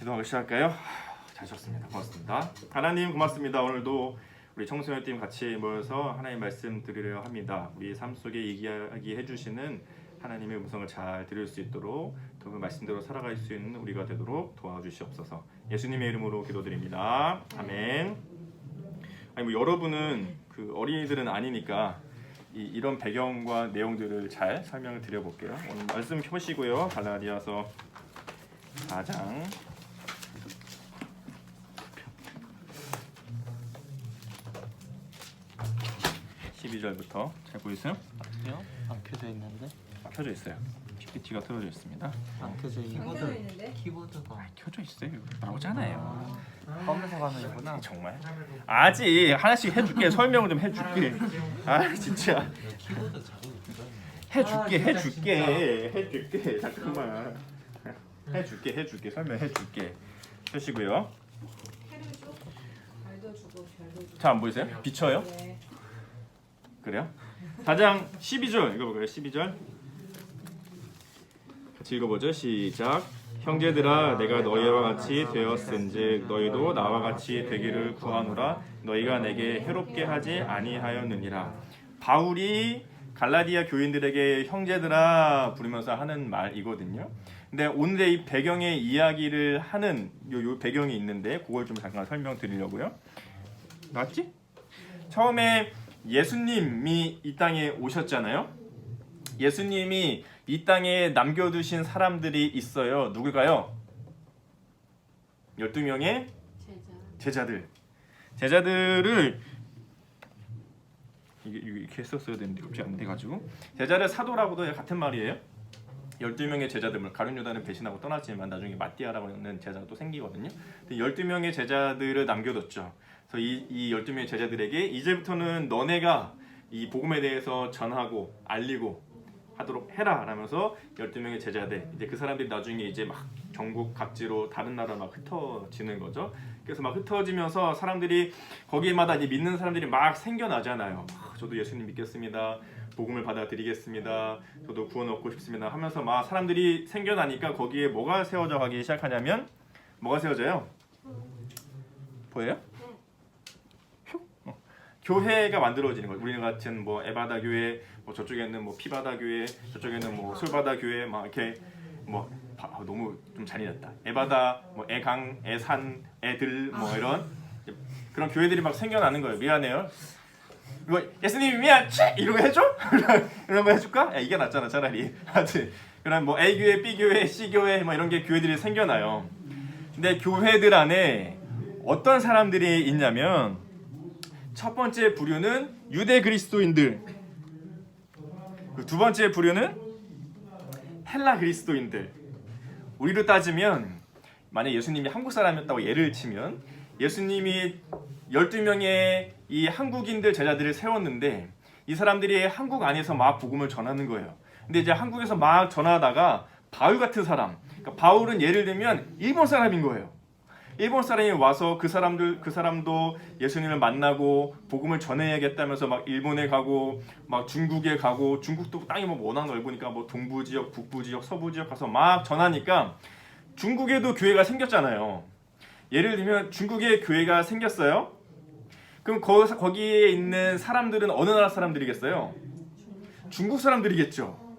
기도하기 시작할까요? 잘 쉬었습니다. 고맙습니다. 하나님 고맙습니다. 오늘도 우리 청소년팀 같이 모여서 하나님 말씀 드리려 합니다. 우리 삶 속에 이야기해 주시는 하나님의 음성을 잘 들을 수 있도록 그 말씀대로 살아갈 수 있는 우리가 되도록 도와주시옵소서. 예수님의 이름으로 기도드립니다. 아멘. 아니 뭐 여러분은 그 어린이들은 아니니까 이런 배경과 내용들을 잘 설명을 드려볼게요. 오늘 말씀 펴보시고요. 갈라디아서 4장 12절부터 잘 보이세요? 아니요? 안 켜져 있는데? 켜져 있어요. PPT가 틀어져 있습니다. 안 켜져 있는데? 키보드가 켜져 있어요. 나오잖아요. 검에서 가는구나. 정말? 아직 하나씩 해줄게. 설명을 좀 해줄게. 아 진짜. 키보드 자꾸 해줄게. 잠깐만. 해줄게. 설명해줄게. 펴시고요. 잘 안 보이세요? 비쳐요? 네. 그래요? 4장 12절 읽어볼까요? 12절 같이 읽어보죠. 시작. 형제들아 내가 너희와 같이 되었은즉 너희도 나와 같이 되기를 구하노라. 너희가 내게 해롭게 하지 아니하였느니라. 바울이 갈라디아 교인들에게 형제들아 부르면서 하는 말이거든요. 근데 오늘의 이 배경의 이야기를 하는 요 배경이 있는데 그걸 좀 잠깐 설명드리려고요. 맞지? 처음에 예수님이 이 땅에 오셨잖아요. 예수님이 이 땅에 남겨두신 사람들이 있어요. 누굴까요? 12명의 제자들을 이렇게 했었어야 되는데 그렇게 안 돼가지고 제자를 사도라고도 같은 말이에요. 12명의 제자들, 가룟 유다는 배신하고 떠났지만 나중에 마띠아라고 하는 제자가 또 생기거든요. 12명의 제자들을 남겨뒀죠. 그래서 이 12명의 제자들에게 이제부터는 너네가 이 복음에 대해서 전하고 알리고 하도록 해라 라면서 12명의 제자들, 이제 그 사람들이 나중에 이제 막 전국 각지로 다른 나라로 막 흩어지는 거죠. 그래서 막 흩어지면서 사람들이 거기마다 이제 믿는 사람들이 막 생겨나잖아요. 저도 예수님 믿겠습니다. 복음을 받아들이겠습니다. 저도 구원 얻고 싶습니다 하면서 막 사람들이 생겨나니까 거기에 뭐가 세워져 가기 시작하냐면 뭐가 세워져요? 보여요? 교회가 만들어지는 거예요. 우리 같은 뭐 에바다 교회, 뭐 저쪽에는 뭐 피바다 교회, 저쪽에는 뭐 솔바다 교회, 막 이렇게 뭐 너무 좀 잔인했다. 에바다, 뭐 애강, 애산, 애들 뭐 이런 그런 교회들이 막 생겨나는 거예요. 미안해요. 이거 예수님이 미안, 이런 거 해줘? 이런 거 해줄까? 야, 이게 낫잖아 차라리. 하여튼 그런 뭐 A 교회, B 교회, C 교회 뭐 이런 게 교회들이 생겨나요. 근데 교회들 안에 어떤 사람들이 있냐면 첫 번째 부류는 유대 그리스도인들, 두 번째 부류는 헬라 그리스도인들. 우리로 따지면 만약 예수님이 한국 사람이었다고 예를 치면 예수님이 12명의 이 한국인들 제자들을 세웠는데 이 사람들이 한국 안에서 막 복음을 전하는 거예요. 근데 이제 한국에서 막 전하다가 바울 같은 사람, 그러니까 바울은 예를 들면 일본 사람인 거예요. 일본 사람이 와서 그 사람도 예수님을 만나고 복음을 전해야겠다면서 막 일본에 가고 막 중국에 가고, 중국도 땅이 뭐 워낙 넓으니까 뭐 동부 지역, 북부 지역, 서부 지역 가서 막 전하니까 중국에도 교회가 생겼잖아요. 예를 들면 중국에 교회가 생겼어요. 그럼 거기에 있는 사람들은 어느 나라 사람들이겠어요? 중국 사람들이겠죠.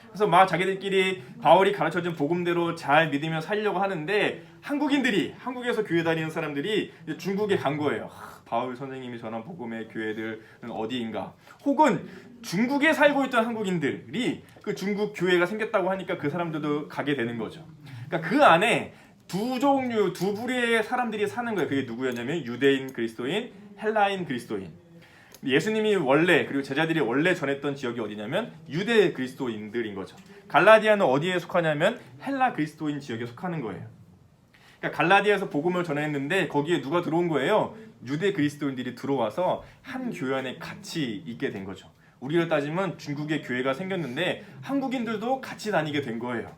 그래서 막 자기들끼리 바울이 가르쳐준 복음대로 잘 믿으며 살려고 하는데 한국에서 교회 다니는 사람들이 중국에 간 거예요. 바울 선생님이 전한 복음의 교회들은 어디인가? 혹은 중국에 살고 있던 한국인들이 그 중국 교회가 생겼다고 하니까 그 사람들도 가게 되는 거죠. 그러니까 그 안에 두 부류의 사람들이 사는 거예요. 그게 누구였냐면 유대인 그리스도인, 헬라인 그리스도인. 예수님이 원래, 그리고 제자들이 원래 전했던 지역이 어디냐면 유대 그리스도인들인 거죠. 갈라디아는 어디에 속하냐면 헬라 그리스도인 지역에 속하는 거예요. 그러니까 갈라디아에서 복음을 전했는데 거기에 누가 들어온 거예요? 유대 그리스도인들이 들어와서 한 교회 안에 같이 있게 된 거죠. 우리로 따지면 중국에 교회가 생겼는데 한국인들도 같이 다니게 된 거예요.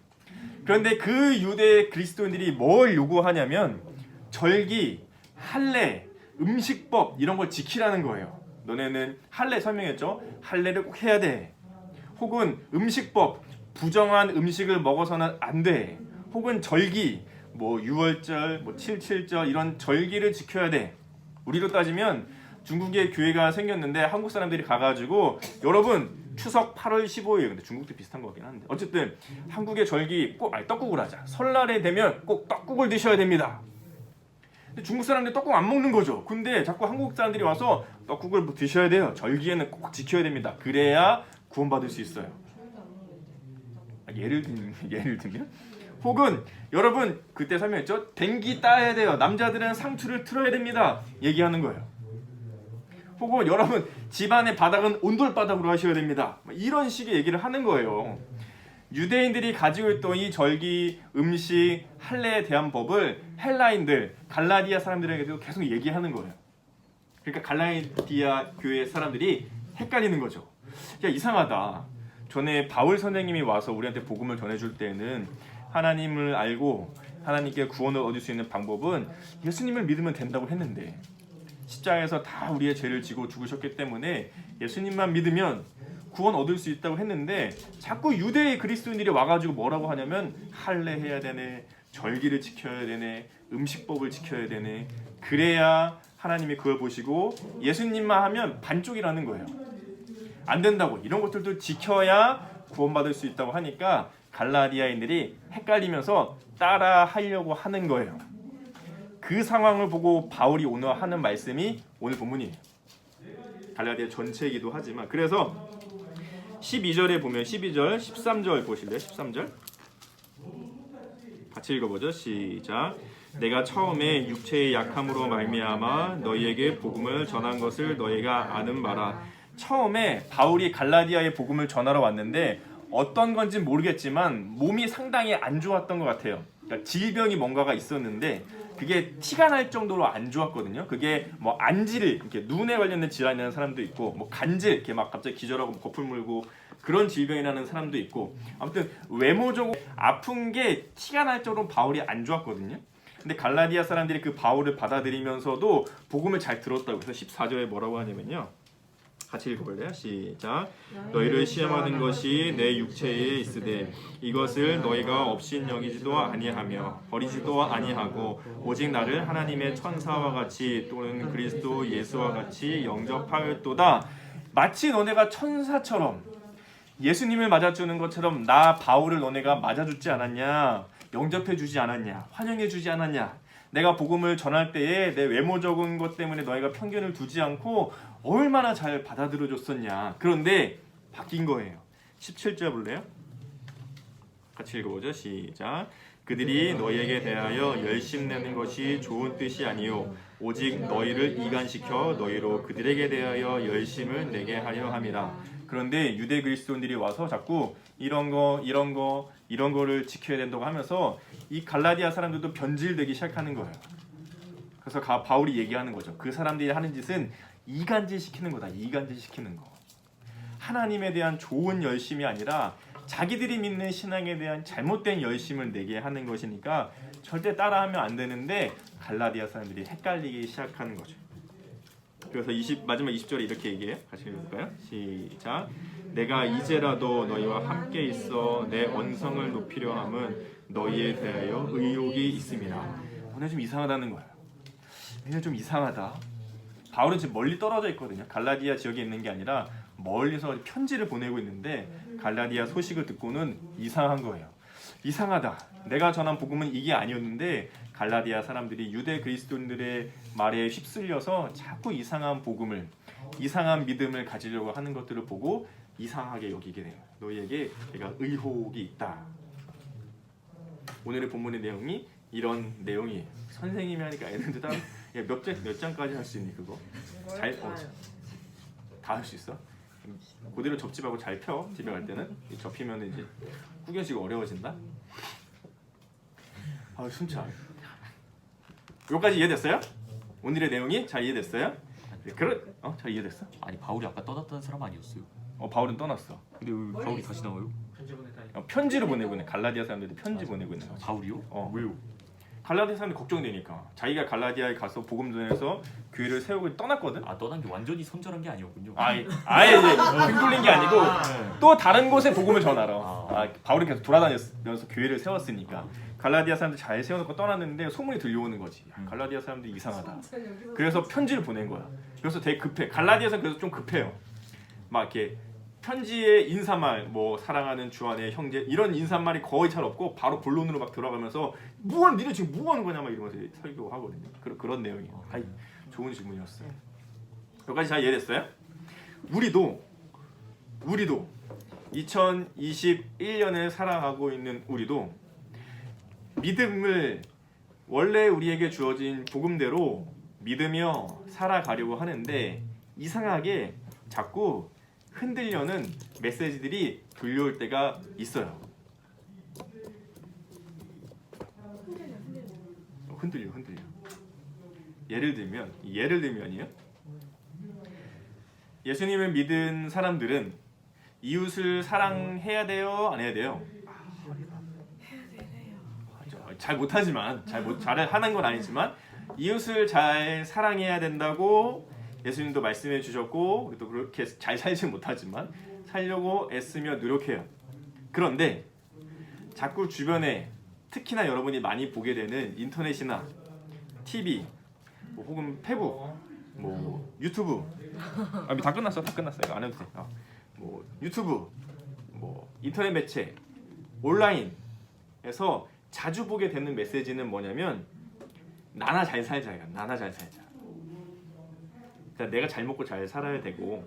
그런데 그 유대 그리스도인들이 뭘 요구하냐면 절기, 할례, 음식법 이런 걸 지키라는 거예요. 너네는 할례 설명했죠? 할례를 꼭 해야 돼. 혹은 음식법, 부정한 음식을 먹어서는 안 돼. 혹은 절기, 뭐 6월절, 뭐 7.7절 이런 절기를 지켜야 돼. 우리로 따지면 중국에 교회가 생겼는데 한국 사람들이 가가지고 여러분 추석 8월 15일 근데 중국도 비슷한 거 같긴 한데 어쨌든 한국의 절기 꼭 떡국을 하자. 설날에 되면 꼭 떡국을 드셔야 됩니다. 근데 중국 사람들이 떡국 안 먹는 거죠. 근데 자꾸 한국 사람들이 와서 떡국을 뭐 드셔야 돼요. 절기에는 꼭 지켜야 됩니다. 그래야 구원받을 수 있어요. 예를 들면 혹은 여러분 그때 설명했죠. 댕기 따야 돼요. 남자들은 상투를 틀어야 됩니다. 얘기하는 거예요. 혹은 여러분 집안의 바닥은 온돌바닥으로 하셔야 됩니다. 이런 식의 얘기를 하는 거예요. 유대인들이 가지고 있던 이 절기, 음식, 할례에 대한 법을 헬라인들, 갈라디아 사람들에게도 계속 얘기하는 거예요. 그러니까 갈라디아 교회 사람들이 헷갈리는 거죠. 야 이상하다. 전에 바울 선생님이 와서 우리한테 복음을 전해줄 때는 하나님을 알고 하나님께 구원을 얻을 수 있는 방법은 예수님을 믿으면 된다고 했는데 십자가에서 다 우리의 죄를 지고 죽으셨기 때문에 예수님만 믿으면 구원 얻을 수 있다고 했는데 자꾸 유대의 그리스도인들이 와가지고 뭐라고 하냐면 할례 해야 되네, 절기를 지켜야 되네, 음식법을 지켜야 되네. 그래야 하나님이 그걸 보시고 예수님만 하면 반쪽이라는 거예요. 안 된다고. 이런 것들도 지켜야 구원받을 수 있다고 하니까 갈라디아인들이 헷갈리면서 따라 하려고 하는 거예요. 그 상황을 보고 바울이 오늘 하는 말씀이 오늘 본문이에요. 갈라디아 전체이기도 하지만 그래서 12절에 보면 12절, 13절 보실래요? 13절 같이 읽어보죠. 시작. 내가 처음에 육체의 약함으로 말미암아 너희에게 복음을 전한 것을 너희가 아는 바라. 처음에 바울이 갈라디아의 복음을 전하러 왔는데 어떤 건지 모르겠지만 몸이 상당히 안 좋았던 것 같아요. 그러니까 질병이 뭔가가 있었는데 그게 티가 날 정도로 안 좋았거든요. 그게 뭐 안질, 이렇게 눈에 관련된 질환이 나는 사람도 있고, 뭐 간질, 이렇게 막 갑자기 기절하고 거풀 물고 그런 질병이 나는 사람도 있고, 아무튼 외모적으로 아픈 게 티가 날 정도로 바울이 안 좋았거든요. 근데 갈라디아 사람들이 그 바울을 받아들이면서도 복음을 잘 들었다고. 그래서 14절에 뭐라고 하냐면요. 같이 읽어볼래요? 시작. 너희를 시험하는 것이 내 육체에 있으되 이것을 너희가 업신여기지도 아니하며 버리지도 아니하고 오직 나를 하나님의 천사와 같이 또는 그리스도 예수와 같이 영접하였도다. 마치 너네가 천사처럼 예수님을 맞아주는 것처럼 나 바울을 너네가 맞아주지 않았냐, 영접해주지 않았냐, 환영해주지 않았냐. 내가 복음을 전할 때에 내 외모적인 것 때문에 너희가 편견을 두지 않고 얼마나 잘 받아들여줬었냐. 그런데 바뀐 거예요. 17절 볼래요? 같이 읽어보죠. 시작. 그들이 너희에게 대하여 열심내는 것이 좋은 뜻이 아니요 오직 너희를 이간시켜 너희로 그들에게 대하여 열심을 내게 하려 함이라. 그런데 유대 그리스도인들이 와서 자꾸 이런 거를 지켜야 된다고 하면서 이 갈라디아 사람들도 변질되기 시작하는 거예요. 그래서 바울이 얘기하는 거죠. 그 사람들이 하는 짓은 이간질시키는 거다. 이간질시키는 거. 하나님에 대한 좋은 열심이 아니라 자기들이 믿는 신앙에 대한 잘못된 열심을 내게 하는 것이니까 절대 따라하면 안 되는데 갈라디아 사람들이 헷갈리기 시작하는 거죠. 그래서 마지막 20절에 이렇게 얘기해요. 같이 읽을까요? 시작. 내가 이제라도 너희와 함께 있어 내 언성을 높이려 함은 너희에 대하여 의욕이 있습니다. 오늘 좀 이상하다는 거예요. 오늘 좀 이상하다. 바울은 지금 멀리 떨어져 있거든요. 갈라디아 지역에 있는 게 아니라 멀리서 편지를 보내고 있는데 갈라디아 소식을 듣고는 이상한 거예요. 이상하다. 내가 전한 복음은 이게 아니었는데 갈라디아 사람들이 유대 그리스도인들의 말에 휩쓸려서 자꾸 이상한 복음을, 이상한 믿음을 가지려고 하는 것들을 보고 이상하게 여기게 돼요. 너희에게 내가 의혹이 있다. 오늘의 본문의 내용이 이런 내용이에요. 선생님이 하니까 애들도 다 몇 장까지 할 수 있니 그거? 다 할 수 있어? 그대로 접지 말고 잘 펴. 집에 갈 때는 접히면 이제 구겨지고 어려워진다. 아 숨차. 여기까지 이해됐어요? 오늘의 내용이 잘 이해됐어요? 잘 이해됐어? 아니 바울이 아까 떠났던 사람 아니었어요? 바울은 떠났어. 근데 왜 바울이 다시 나와요? 편지를 보내고 있는 갈라디아 사람들이 편지 보내고 있는 거지. 바울이요? 왜요? 갈라디아 사람들이 걱정되니까 자기가 갈라디아에 가서 복음 전해서 교회를 세우고 떠났거든. 아 떠난 게 완전히 손절한 게 아니었군요. 아예 이제 등 돌린 게 아니고 또 다른 곳에 복음을 전하러. 바울이 계속 돌아다니면서 교회를 세웠으니까 갈라디아 사람들 잘 세워놓고 떠났는데 소문이 들려오는 거지. 갈라디아 사람들이 이상하다. 그래서 편지를 보낸 거야. 그래서 되게 급해. 갈라디아에서는 그래서 좀 급해요. 막 이렇게 편지에 인사말, 뭐 사랑하는 주 안의 형제 이런 인사말이 거의 잘 없고 바로 본론으로 막 들어가면서 니네 지금 뭐 하는 거냐 막 이러면서 설교하거든요. 그런 내용이에요. 좋은 질문이었어요. 여기까지 잘 이해됐어요? 우리도 2021년을 살아가고 있는 우리도 믿음을 원래 우리에게 주어진 복음대로 믿으며 살아가려고 하는데 이상하게 자꾸 흔들려는 메시지들이 들려올 때가 있어요. 흔들려. 예를 들면이요. 예수님을 믿은 사람들은 이웃을 사랑해야 돼요, 안 해야 돼요? 잘 못하지만 잘 하는 건 아니지만 이웃을 잘 사랑해야 된다고 예수님도 말씀해 주셨고 또 그렇게 잘 살지 못하지만 살려고 애쓰며 노력해요. 그런데 자꾸 주변에 특히나 여러분이 많이 보게 되는 인터넷이나 TV 혹은 페북 유튜브 다 끝났어 이거 안 해도 돼. 유튜브 인터넷 매체 온라인에서 자주 보게 되는 메시지는 뭐냐면 나나 잘 살자야. 그러니까 내가 잘 먹고 잘 살아야 되고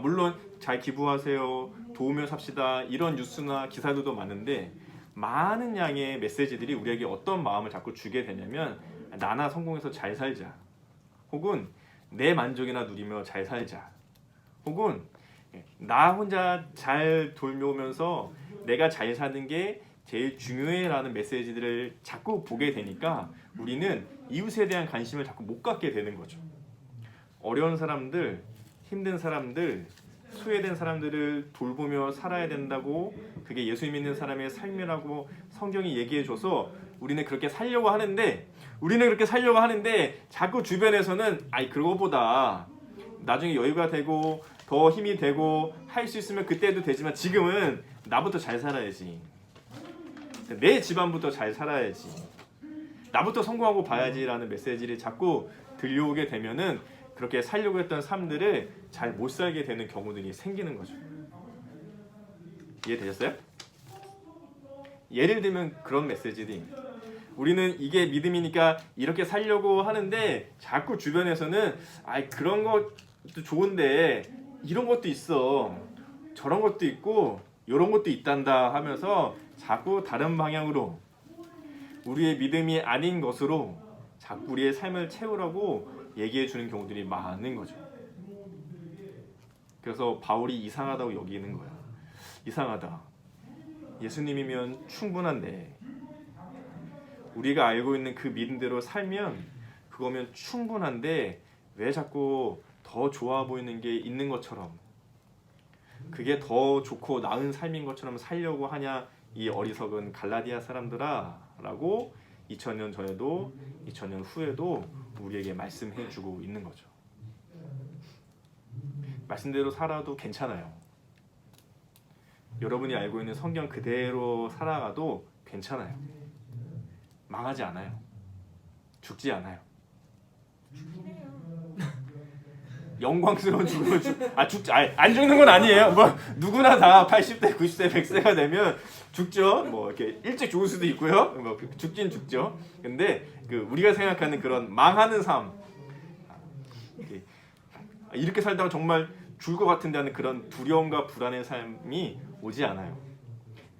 물론 잘 기부하세요. 도우며 삽시다. 이런 뉴스나 기사들도 많은데 많은 양의 메시지들이 우리에게 어떤 마음을 자꾸 주게 되냐면 나나 성공해서 잘 살자. 혹은 내 만족이나 누리며 잘 살자. 혹은 나 혼자 잘 돌면서 내가 잘 사는 게 제일 중요해라는 메시지들을 자꾸 보게 되니까 우리는 이웃에 대한 관심을 자꾸 못 갖게 되는 거죠. 어려운 사람들, 힘든 사람들, 소외된 사람들을 돌보며 살아야 된다고 그게 예수 믿는 사람의 삶이라고 성경이 얘기해줘서 우리는 그렇게 살려고 하는데 자꾸 주변에서는 그거보다 나중에 여유가 되고 더 힘이 되고 할 수 있으면 그때 해도 되지만 지금은 나부터 잘 살아야지. 내 집안부터 잘 살아야지. 나부터 성공하고 봐야지라는 메시지를 자꾸 들려오게 되면은 그렇게 살려고 했던 삶들을 잘 못 살게 되는 경우들이 생기는 거죠. 이해되셨어요? 예를 들면 그런 메시지들이 우리는 이게 믿음이니까 이렇게 살려고 하는데 자꾸 주변에서는 그런 것도 좋은데 이런 것도 있어. 저런 것도 있고 이런 것도 있단다 하면서 자꾸 다른 방향으로 우리의 믿음이 아닌 것으로 자꾸 우리의 삶을 채우라고 얘기해 주는 경우들이 많은 거죠. 그래서 바울이 이상하다고 여기는 거야. 이상하다. 예수님이면 충분한데 우리가 알고 있는 그 믿음대로 살면 그거면 충분한데 왜 자꾸 더 좋아 보이는 게 있는 것처럼 그게 더 좋고 나은 삶인 것처럼 살려고 하냐 이 어리석은 갈라디아 사람들아 라고 2000년 전에도 2000년 후에도 우리에게 말씀해주고 있는 거죠. 말씀대로 살아도 괜찮아요. 여러분이 알고 있는 성경 그대로 살아가도 괜찮아요. 망하지 않아요. 죽지 않아요. 영광스러운 죽음을 안 죽는 건 아니에요. 누구나 다 80대, 90대, 100세가 되면 죽죠. 이렇게 일찍 죽을 수도 있고요. 죽긴 죽죠. 근데 우리가 생각하는 그런 망하는 삶, 이렇게 살다가 정말 죽을 것 같은데 하는 그런 두려움과 불안의 삶이 오지 않아요.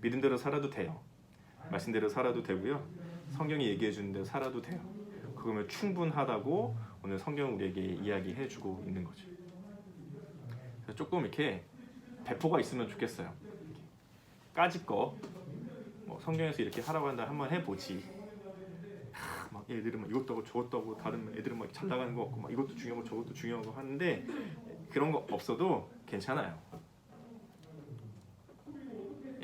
믿음대로 살아도 돼요. 말씀대로 살아도 되고요. 성경이 얘기해 주는 대로 살아도 돼요. 그러면 충분하다고 오늘 성경은 우리에게 이야기해주고 있는 거죠. 그래서 조금 이렇게 배포가 있으면 좋겠어요. 까짓 거 성경에서 이렇게 하라고 한다 한번 해보지. 막 애들은 막 이것도 하고 저것도 하고 다른 애들은 막 잘 나가는 거 없고 막 이것도 중요하고 저것도 중요하고 하는데 그런 거 없어도 괜찮아요.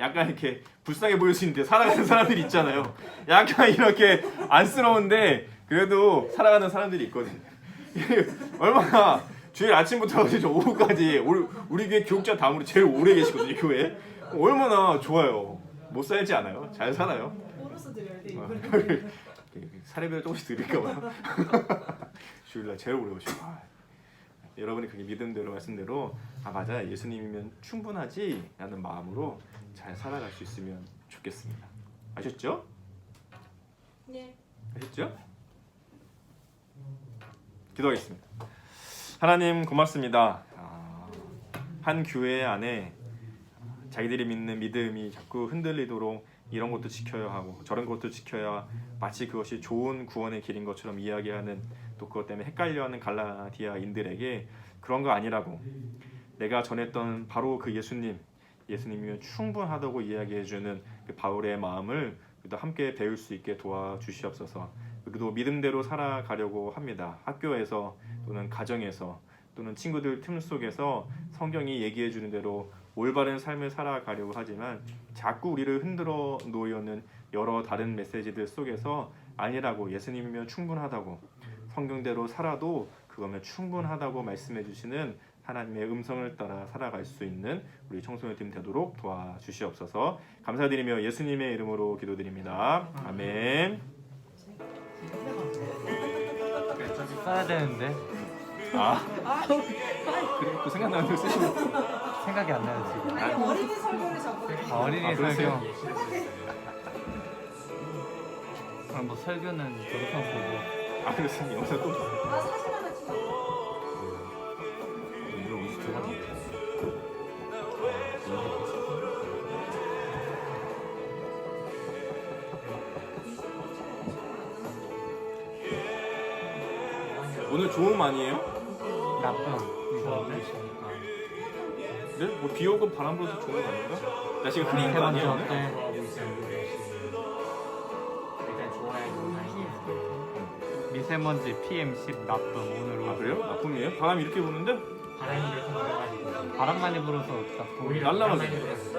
약간 이렇게 불쌍해 보일 수 있는데 살아가는 사람들이 있잖아요. 약간 이렇게 안쓰러운데 그래도 살아가는 사람들이 있거든요. 얼마나 주일 아침부터 이제 오후까지 우리 교회 교육자 다음으로 제일 오래 계시거든요. 교회에. 얼마나 좋아요. 못 살지 않아요? 잘 살아요. 보너스 드려야 돼 이거를. 사례비를 조금씩 드릴까봐요. 주일날 제일 오래 오시고 여러분이 그게 믿음대로 말씀대로 맞아 예수님이면 충분하지 라는 마음으로 잘 살아갈 수 있으면 좋겠습니다. 아셨죠? 네. 아셨죠? 기도하겠습니다. 하나님 고맙습니다. 한 교회 안에 자기들이 믿는 믿음이 자꾸 흔들리도록 이런 것도 지켜야 하고 저런 것도 지켜야 마치 그것이 좋은 구원의 길인 것처럼 이야기하는 또 그것 때문에 헷갈려하는 갈라디아인들에게 그런 거 아니라고 내가 전했던 바로 그 예수님이면 충분하다고 이야기해주는 그 바울의 마음을 우리도 함께 배울 수 있게 도와주시옵소서. 우리도 믿음대로 살아가려고 합니다. 학교에서 또는 가정에서 또는 친구들 틈 속에서 성경이 얘기해주는 대로 올바른 삶을 살아가려고 하지만 자꾸 우리를 흔들어 놓으려는 여러 다른 메시지들 속에서 아니라고 예수님이면 충분하다고 성경대로 살아도 그거면 충분하다고 말씀해 주시는 하나님의 음성을 따라 살아갈 수 있는 우리 청소년팀 되도록 도와주시옵소서. 감사드리며 예수님의 이름으로 기도드립니다. 아멘. 저기 써야 되는데 그래 또 생각나는 걸 쓰시면 생각이 안 나요 지금. 아니 어린이 설교를 자꾸. 어린이 그러세요? 설교. 그럼 뭐 설교는 영상 보고. 그렇습니다. 영상 또 사진 하나 찍어. 이걸 어디서 들어봤는데? 오늘 좋음 아니에요? 나쁜. 네? 뭐 비 오고 바람 불어서 좋은 거 아닌가? 날씨가 흐린 거 아니에요? 오늘? 미세먼지 PM10 나쁨 오늘 그래요? 나쁨이에요? 바람이 이렇게 부는데? 바람이 이렇게 불어가지고 바람 많이 불어서 나쁨. 오히려 날라가죠. 바람이 불었어.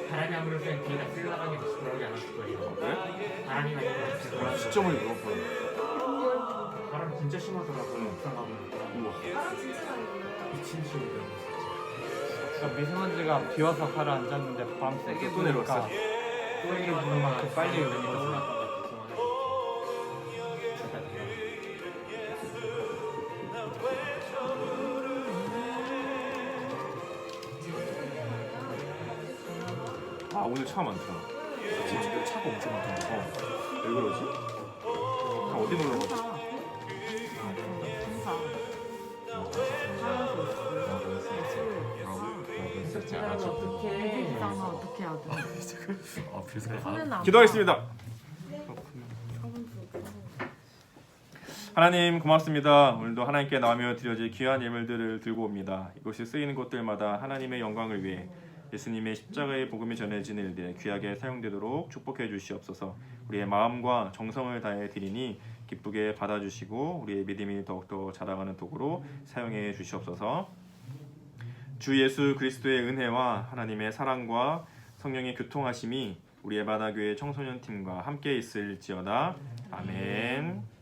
바람이 안 불었으면 비가 쓸라가게 다시 돌아오지 않았을 거예요. 그래? 바람이 많이 불었을 진짜 많이 불어. 바람 진짜 심하더라고요. 옥상 가보니까 우와. 아 진짜 많이 불어요. 미친 소리더라고요. 그러니까 미세먼지가 비 와서 가라앉았는데 바람 세게 또 부니까 내려왔어요. 또이를 부는 만큼 빨리 올라갔다가 올라가. 오늘 차 많더라. 지금 차가 엄청 많던데. 왜 그러지? 어디 놀러 가지? 기도하겠습니다. 하나님 고맙습니다. 오늘도 하나님께 나오며 드려질 귀한 예물들을 들고 옵니다. 이곳이 쓰이는 곳들마다 하나님의 영광을 위해 예수님의 십자가의 복음이 전해지는 일들에 귀하게 사용되도록 축복해 주시옵소서. 우리의 마음과 정성을 다해 드리니 기쁘게 받아주시고 우리의 믿음이 더욱더 자라가는 도구로 사용해 주시옵소서. 주 예수 그리스도의 은혜와 하나님의 사랑과 성령의 교통하심이 우리 에바다교회 청소년팀과 함께 있을지어다. 아멘.